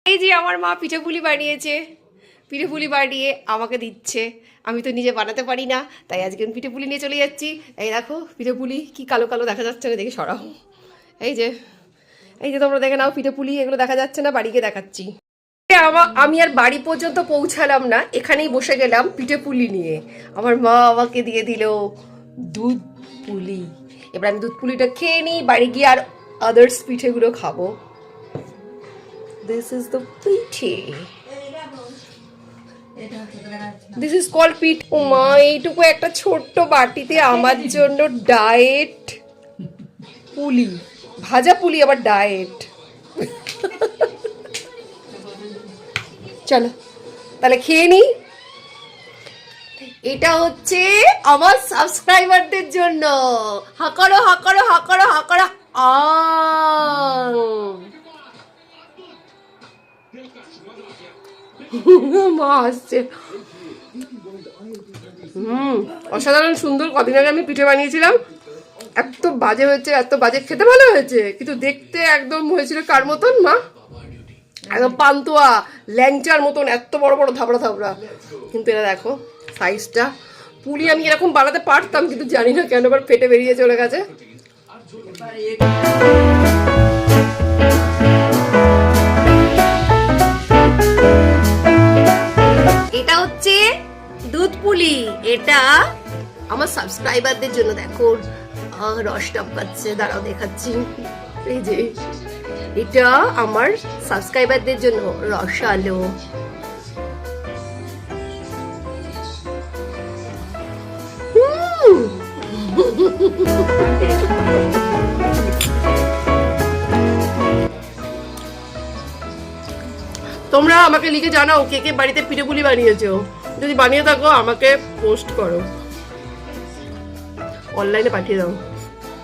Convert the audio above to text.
এই যে আমার মা পিঠেপুলি বানিয়েছে, পিঠেপুলি বানিয়ে আমাকে দিচ্ছে। আমি তো নিজে বানাতে পারি না, তাই আজকে আমি পিঠেপুলি নিয়ে চলে যাচ্ছি। এই দেখো পিঠেপুলি কি কালো কালো দেখা যাচ্ছে না, দেখে সরাও। এই যে তোমরা দেখে নাও পিঠেপুলি, এগুলো দেখা যাচ্ছে না, বাড়িকে দেখাচ্ছি। আমি আর বাড়ি পর্যন্ত পৌঁছালাম না, এখানেই বসে গেলাম পিঠেপুলি নিয়ে। আমার মা আমাকে দিয়ে দিল দুধ পুলি। এবার আমি দুধ পুলিটা খেয়ে নিই, বাড়ি গিয়ে আর আদার্স পিঠেগুলো খাবো। দিস ইজ দ্য পিঠে, দিস ইজ কল্ড পিঠ। ও মা, এইটুকু একটা ছোট্ট বাটিতে আমার জন্য ডায়েট পুলি, ভাজা পুলি, আবার ডায়েট। চলো তাহলে খেয়ে নি। এটা হচ্ছে আমার সাবস্ক্রাইবারদের জন্য। হাকারো হাকারো হাকারো হাকারো মা আসছে। অসাধারণ সুন্দর। কদিন আগে আমি পিঠে বানিয়েছিলাম, এত বাজে হয়েছে, এত বাজে। খেতে ভালো হয়েছে, কিন্তু দেখতে একদম হয়েছিল কার মতন মা, একদম পান্তুয়া ল্যাংচার মতন, এত বড় বড় থাবড়া থাবড়া। কিন্তু এটা দেখো সাইজটা। পুলি আমি এরকম বানাতে পারতাম, কিন্তু জানি না কেন আবার পেটে বেরিয়ে চলে গেছে। এটা হচ্ছে দুধ পুলি, এটা আমার সাবস্ক্রাইবারদের জন্য। দেখো রস টপকাচ্ছে, দাঁড়াও দেখাচ্ছি। এই যে এটা আমার সাবস্ক্রাইবারদের জন্য রসালো। তোমরা আমাকে লিখে জানাও কে কে বাড়িতে পিঠেপুলি বানিয়েছো। যদি বানিয়ে থাকো আমাকে পোস্ট করো, অনলাইনে পাঠিয়ে দাও।